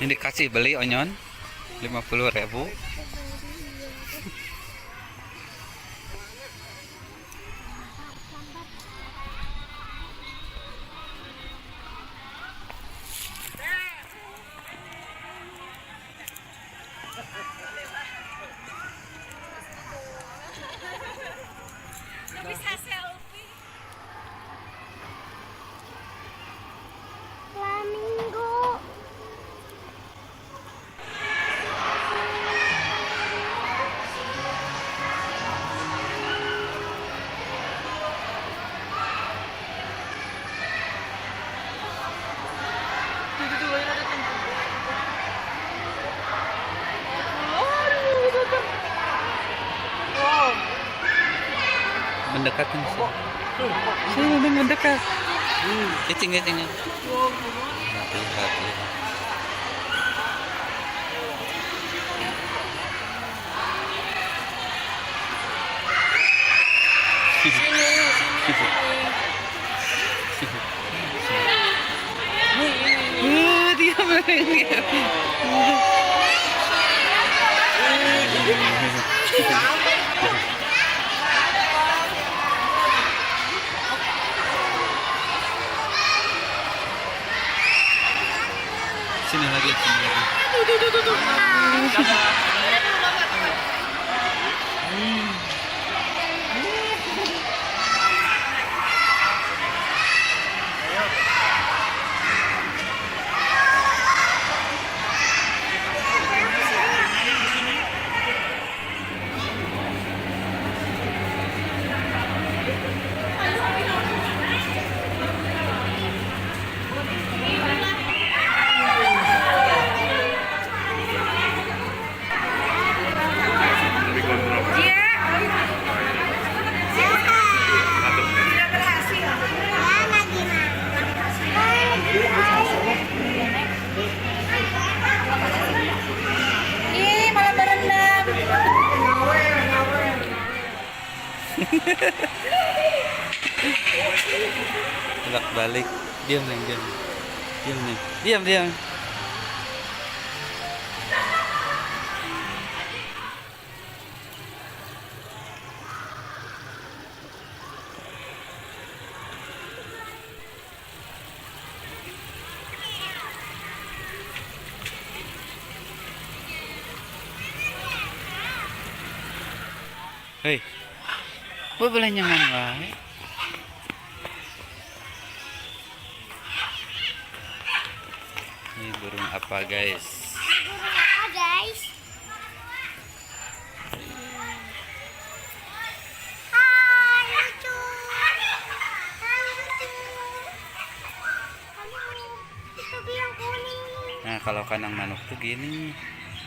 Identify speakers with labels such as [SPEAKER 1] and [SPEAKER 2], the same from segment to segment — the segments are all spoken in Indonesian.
[SPEAKER 1] Ini dikasih beli onyon 50.000.
[SPEAKER 2] Bisa selfie.
[SPEAKER 3] Flamingo.
[SPEAKER 1] Mendekat kan sih. Sini mendekat. Cicing. Hati-hati. Dia menengok. Sini lagi.
[SPEAKER 2] Ih, malah berendam.
[SPEAKER 1] Bolak balik. Diam. Diam. Hei, boleh nyaman wae. Ini burung apa guys?
[SPEAKER 3] Burung apa guys? Hai lucu. Itu biang kuning.
[SPEAKER 1] Nah, kalau kandang manuk tuh gini.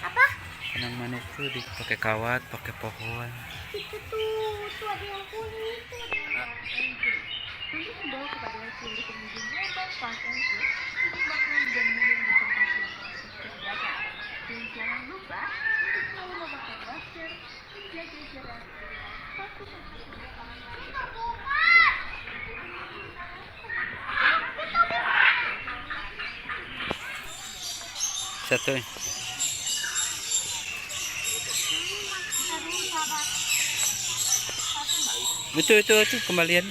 [SPEAKER 3] Apa?
[SPEAKER 1] Kandang manuk tuh pakai kawat, pakai pohon.
[SPEAKER 3] Itu tuh ada yang kuning itu. Nanti membawa kepada seluruh pengunjung lomba Park and Food untuk makan dan minum di tempat yang seperti biasa. Dan jangan lupa untuk selalu memakai masker, menjaga jarak, satu
[SPEAKER 1] Satu. Itu kembalian.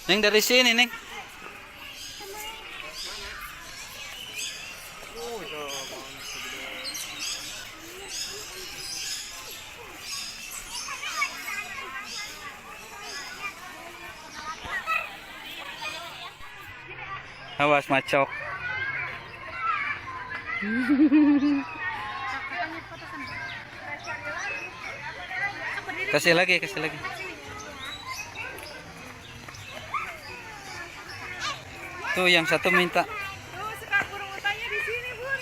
[SPEAKER 1] Neng dari sini, Neng. Awas macok. Kasih lagi. Tuh yang satu minta.
[SPEAKER 2] Sekarang burung utanya di sini, Bun.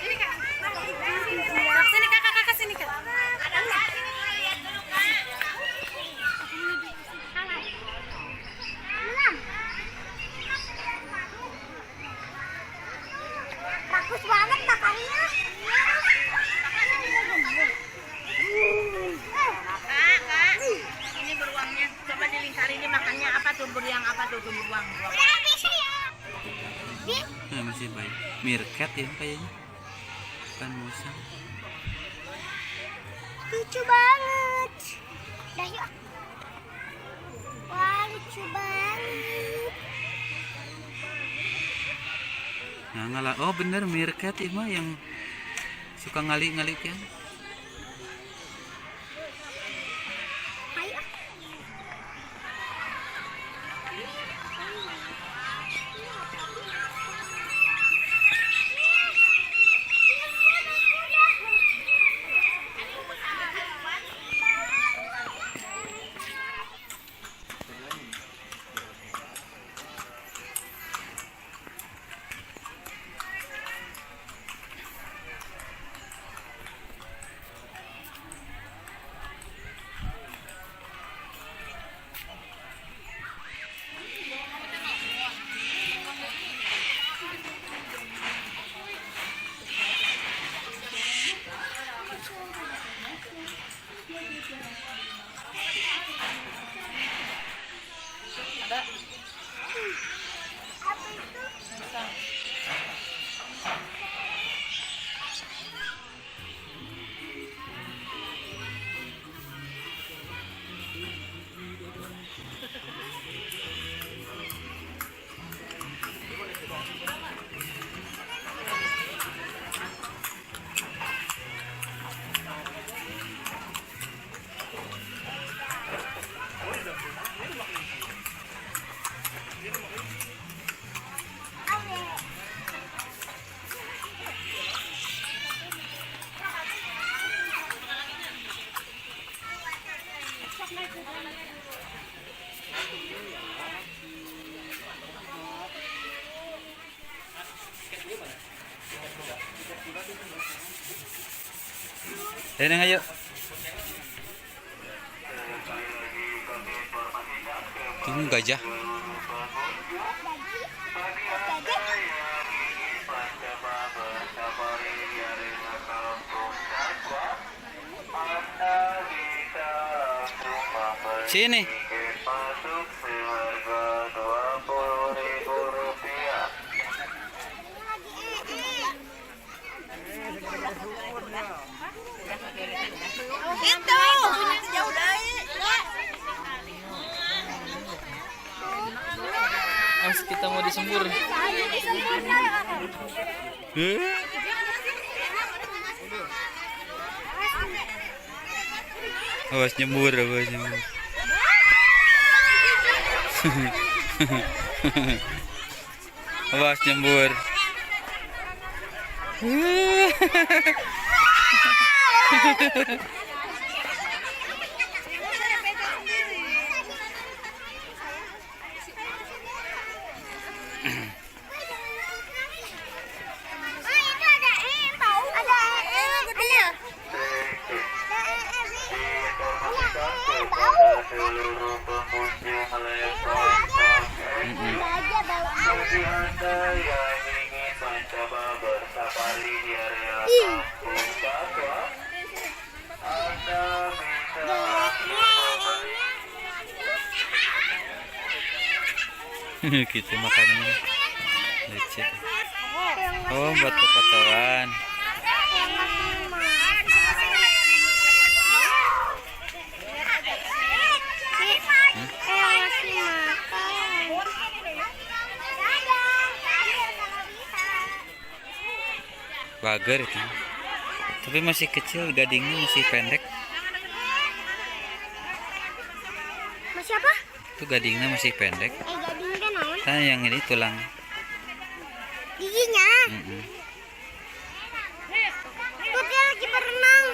[SPEAKER 2] Ini Kak. Sini Kakak sini, Kak. Lihat dulu, Kak.
[SPEAKER 3] bagus banget makannya.
[SPEAKER 2] Kak, ini beruangnya.
[SPEAKER 1] sih bayi. Meerkat ya kayaknya. Bukan musang.
[SPEAKER 3] Lucu banget. Dah yuk. Wah, lucu banget.
[SPEAKER 1] Nah, ngalah. Oh bener meerkat itu mah yang suka ngalik-ngalik ya.
[SPEAKER 3] Ayo.
[SPEAKER 1] Ayo. Ini gajah. Sini.
[SPEAKER 2] Itu jauh dari.
[SPEAKER 4] Mas, kita mau disembur.
[SPEAKER 1] Awas nyembur, awas nyembur. Awas nyembur.
[SPEAKER 5] Bagi Anda yang ingin mencoba bersafari di area kampung Satwa, Anda bisa
[SPEAKER 1] Gitu makanannya lecet. Oh, buat fotoan. Bager itu. Tapi masih kecil, gadingnya masih pendek.
[SPEAKER 3] Masih apa?
[SPEAKER 1] Itu gadingnya masih pendek.
[SPEAKER 3] Gading kan naon?
[SPEAKER 1] Nah, yang ini tulang.
[SPEAKER 3] Giginya. Tuh dia lagi berenang.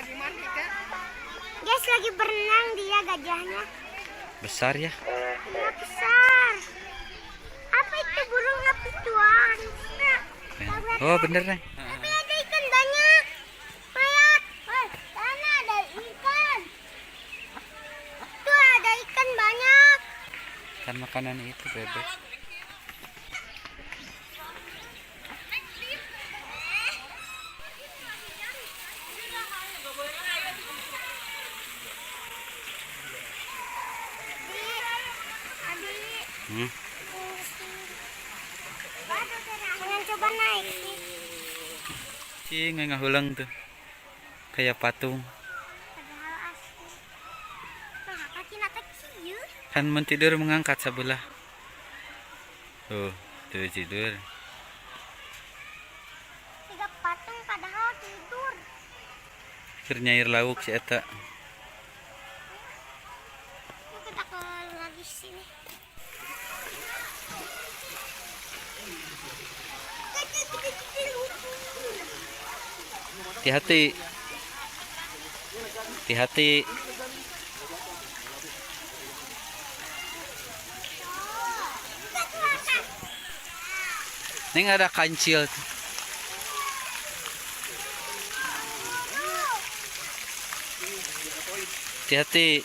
[SPEAKER 3] Guys, lagi berenang dia gajahnya.
[SPEAKER 1] Besar ya.
[SPEAKER 3] Dia besar. Apa itu burung apicuan?
[SPEAKER 1] Oh, bener nih.
[SPEAKER 3] Tapi ada ikan banyak. Lihat. Sana ada ikan. Tuh ada ikan banyak.
[SPEAKER 1] Kan makanan itu bebek.
[SPEAKER 3] Jangan coba naik.
[SPEAKER 1] Cing, ngahulang tuh. Kayak patung.
[SPEAKER 3] Padahal asli. Nah, kaki nata kecil.
[SPEAKER 1] Kan mun tidur mengangkat sebelah. Tuh tidur.
[SPEAKER 3] Tiga patung padahal tidur.
[SPEAKER 1] Keur nyair lauk si eta.
[SPEAKER 3] Yuk kita keluar lagi sini.
[SPEAKER 1] Hati-hati. Hati-hati. Ini ada kancil. Hati-hati.